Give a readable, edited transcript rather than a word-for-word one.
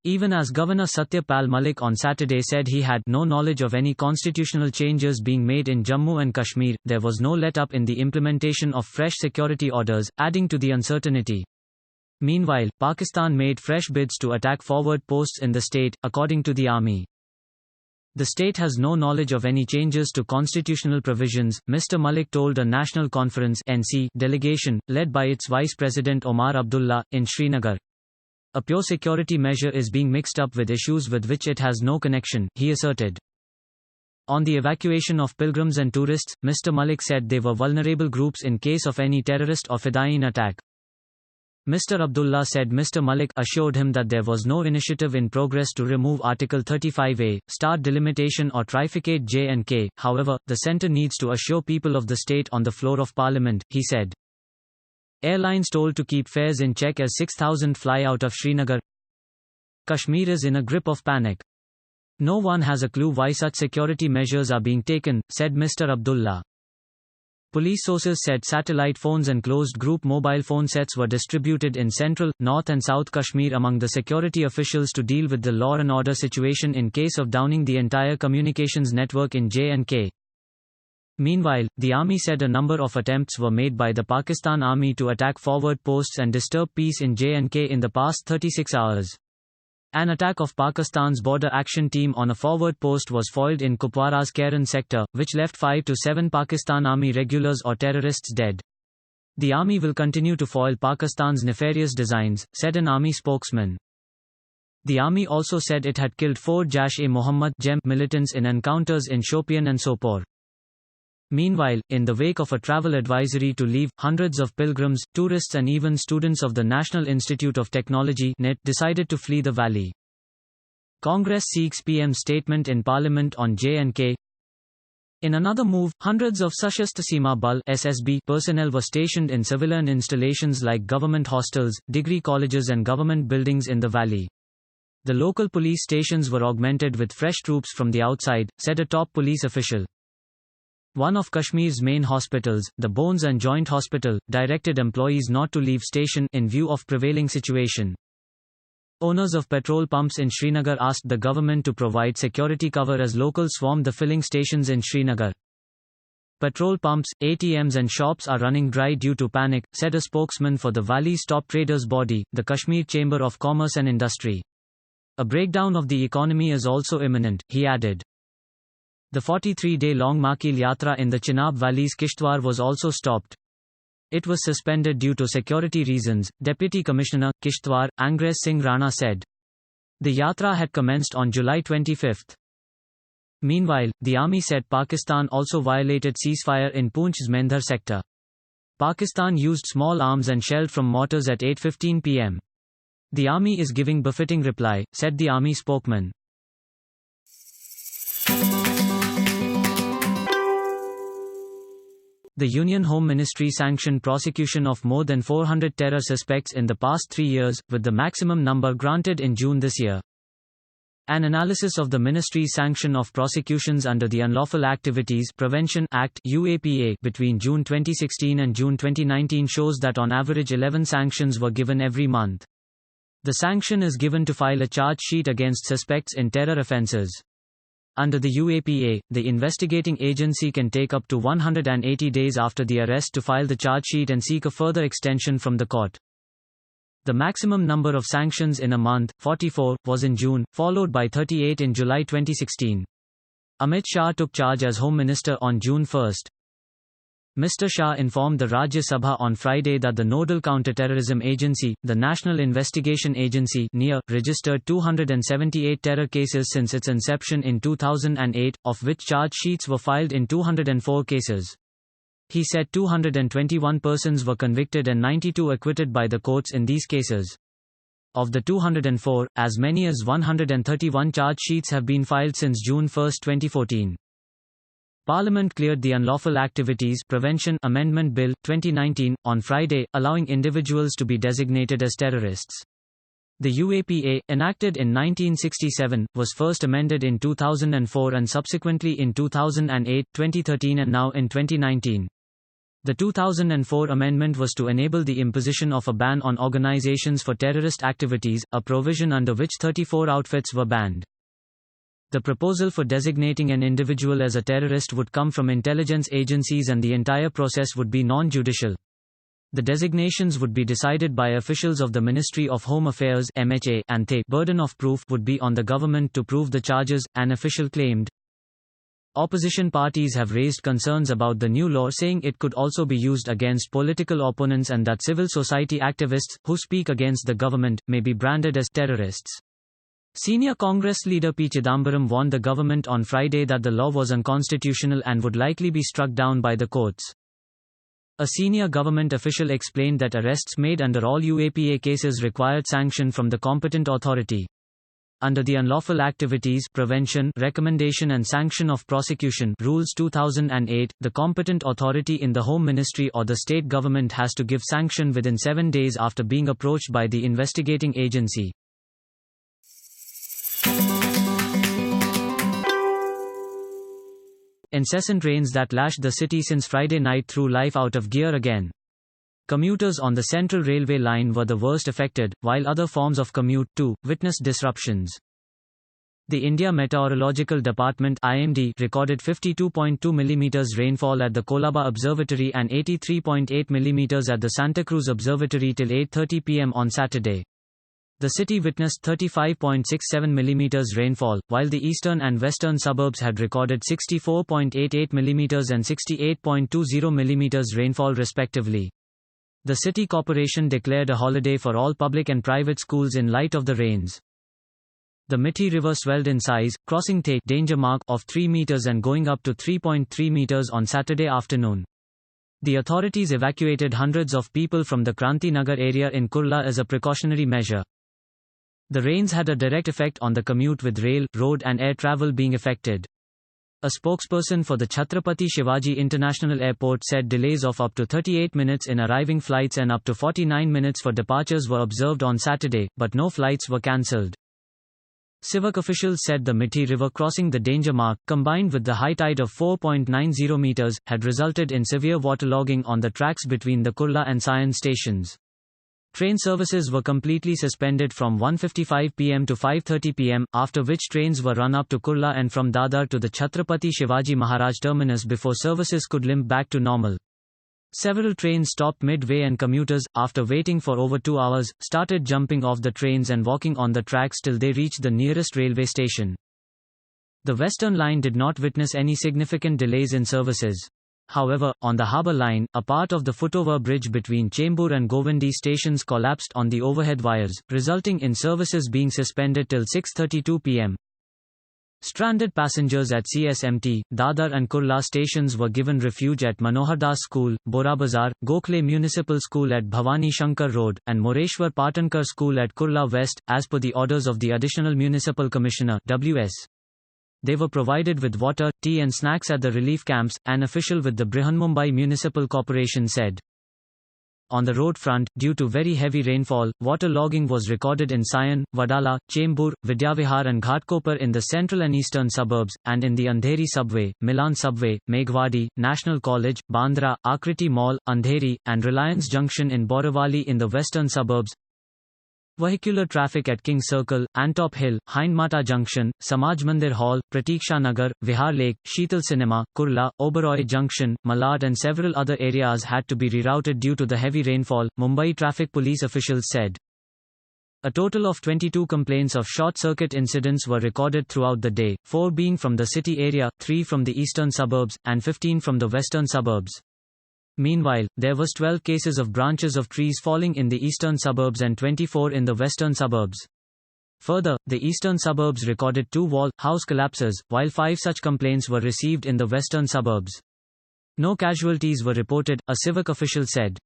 Even as Governor Satya Pal Malik on Saturday said he had no knowledge of any constitutional changes being made in Jammu and Kashmir, there was no let-up in the implementation of fresh security orders, adding to the uncertainty. Meanwhile, Pakistan made fresh bids to attack forward posts in the state, according to the army. The state has no knowledge of any changes to constitutional provisions, Mr. Malik told a National Conference (NC) delegation, led by its Vice President Omar Abdullah, in Srinagar. A pure security measure is being mixed up with issues with which it has no connection, he asserted. On the evacuation of pilgrims and tourists, Mr. Malik said they were vulnerable groups in case of any terrorist or fedayeen attack. Mr. Abdullah said Mr. Malik assured him that there was no initiative in progress to remove Article 35A, start delimitation or trifurcate J&K, however, the centre needs to assure people of the state on the floor of Parliament, he said. Airlines told to keep fares in check as 6,000 fly out of Srinagar. Kashmir is in a grip of panic. No one has a clue why such security measures are being taken, said Mr. Abdullah. Police sources said satellite phones and closed-group mobile phone sets were distributed in central, north and south Kashmir among the security officials to deal with the law and order situation in case of downing the entire communications network in J&K. Meanwhile, the army said a number of attempts were made by the Pakistan Army to attack forward posts and disturb peace in J&K in the past 36 hours. An attack of Pakistan's Border Action Team on a forward post was foiled in Kupwara's Kairan sector, which left 5 to 7 Pakistan Army regulars or terrorists dead. The army will continue to foil Pakistan's nefarious designs, said an army spokesman. The army also said it had killed 4 Jaish-e-Mohammed militants in encounters in Shopian and Sopore. Meanwhile, in the wake of a travel advisory to leave, hundreds of pilgrims, tourists and even students of the National Institute of Technology (NIT) decided to flee the valley. Congress seeks PM statement in Parliament on J&K. In another move, hundreds of Sashastra Seema Bal (SSB) personnel were stationed in civilian installations like government hostels, degree colleges and government buildings in the valley. The local police stations were augmented with fresh troops from the outside, said a top police official. One of Kashmir's main hospitals, the Bones and Joint Hospital, directed employees not to leave station in view of prevailing situation. Owners of petrol pumps in Srinagar asked the government to provide security cover as locals swarmed the filling stations in Srinagar. Petrol pumps, ATMs and shops are running dry due to panic, said a spokesman for the valley's top traders body, the Kashmir Chamber of Commerce and Industry. A breakdown of the economy is also imminent, he added. The 43-day-long Makil Yatra in the Chenab Valley's Kishtwar was also stopped. It was suspended due to security reasons, Deputy Commissioner, Kishtwar, Angres Singh Rana said. The Yatra had commenced on July 25. Meanwhile, the army said Pakistan also violated ceasefire in Poonch's Mendhar sector. Pakistan used small arms and shelled from mortars at 8:15 p.m. The army is giving befitting reply, said the army spokesman. The Union Home Ministry sanctioned prosecution of more than 400 terror suspects in the past 3 years, with the maximum number granted in June this year. An analysis of the ministry's sanction of prosecutions under the Unlawful Activities Prevention Act (UAPA) between June 2016 and June 2019 shows that on average 11 sanctions were given every month. The sanction is given to file a charge sheet against suspects in terror offences. Under the UAPA, the investigating agency can take up to 180 days after the arrest to file the charge sheet and seek a further extension from the court. The maximum number of sanctions in a month, 44, was in June, followed by 38 in July 2016. Amit Shah took charge as Home Minister on June 1. Mr. Shah informed the Rajya Sabha on Friday that the Nodal Counter-Terrorism Agency, the National Investigation Agency (NIA), registered 278 terror cases since its inception in 2008, of which charge sheets were filed in 204 cases. He said 221 persons were convicted and 92 acquitted by the courts in these cases. Of the 204, as many as 131 charge sheets have been filed since June 1, 2014. Parliament cleared the Unlawful Activities Prevention Amendment Bill, 2019, on Friday, allowing individuals to be designated as terrorists. The UAPA, enacted in 1967, was first amended in 2004 and subsequently in 2008, 2013 and now in 2019. The 2004 amendment was to enable the imposition of a ban on organizations for terrorist activities, a provision under which 34 outfits were banned. The proposal for designating an individual as a terrorist would come from intelligence agencies and the entire process would be non-judicial. The designations would be decided by officials of the Ministry of Home Affairs (MHA), and the burden of proof would be on the government to prove the charges, an official claimed. Opposition parties have raised concerns about the new law, saying it could also be used against political opponents and that civil society activists, who speak against the government, may be branded as terrorists. Senior Congress leader P. Chidambaram warned the government on Friday that the law was unconstitutional and would likely be struck down by the courts. A senior government official explained that arrests made under all UAPA cases required sanction from the competent authority. Under the Unlawful Activities Prevention, Recommendation and Sanction of Prosecution Rules 2008, the competent authority in the Home Ministry or the state government has to give sanction within 7 days after being approached by the investigating agency. Incessant rains that lashed the city since Friday night threw life out of gear again. Commuters on the Central Railway line were the worst affected, while other forms of commute, too, witnessed disruptions. The India Meteorological Department (IMD) recorded 52.2 mm rainfall at the Colaba Observatory and 83.8 mm at the Santa Cruz Observatory till 8:30 p.m. on Saturday. The city witnessed 35.67 mm rainfall, while the eastern and western suburbs had recorded 64.88 mm and 68.20 mm rainfall respectively. The city corporation declared a holiday for all public and private schools in light of the rains. The Mithi River swelled in size, crossing the danger mark of 3 meters and going up to 3.3 meters on Saturday afternoon. The authorities evacuated hundreds of people from the Kranti Nagar area in Kurla as a precautionary measure. The rains had a direct effect on the commute, with rail, road and air travel being affected. A spokesperson for the Chhatrapati Shivaji International Airport said delays of up to 38 minutes in arriving flights and up to 49 minutes for departures were observed on Saturday, but no flights were cancelled. Civic officials said the Mithi River crossing the danger mark, combined with the high tide of 4.90 meters, had resulted in severe waterlogging on the tracks between the Kurla and Sion stations. Train services were completely suspended from 1:55 p.m. to 5:30 p.m., after which trains were run up to Kurla and from Dadar to the Chhatrapati Shivaji Maharaj terminus before services could limp back to normal. Several trains stopped midway and commuters, after waiting for over 2 hours, started jumping off the trains and walking on the tracks till they reached the nearest railway station. The Western Line did not witness any significant delays in services. However, on the Harbour Line, a part of the footover bridge between Chembur and Govindi stations collapsed on the overhead wires, resulting in services being suspended till 6:32 p.m. Stranded passengers at CSMT, Dadar and Kurla stations were given refuge at Manohardas School, Borabazar, Gokhale Municipal School at Bhavani Shankar Road, and Moreshwar Patankar School at Kurla West, as per the orders of the Additional Municipal Commissioner (WS). They were provided with water, tea and snacks at the relief camps, an official with the Mumbai Municipal Corporation said. On the road front, due to very heavy rainfall, water logging was recorded in Sion, Wadala, Chembur, Vidyavihar and Ghatkopar in the central and eastern suburbs, and in the Andheri subway, Milan subway, Meghwadi, National College, Bandra, Akriti Mall, Andheri, and Reliance Junction in Borivali in the western suburbs. Vehicular traffic at King Circle, Antop Hill, Hindmata Junction, Samaj Mandir Hall, Pratiksha Nagar, Vihar Lake, Sheetal Cinema, Kurla, Oberoi Junction, Malad and several other areas had to be rerouted due to the heavy rainfall, Mumbai traffic police officials said. A total of 22 complaints of short-circuit incidents were recorded throughout the day, 4 being from the city area, 3 from the eastern suburbs, and 15 from the western suburbs. Meanwhile, there was 12 cases of branches of trees falling in the eastern suburbs and 24 in the western suburbs. Further, the eastern suburbs recorded 2 wall-house collapses, while 5 such complaints were received in the western suburbs. No casualties were reported, a civic official said.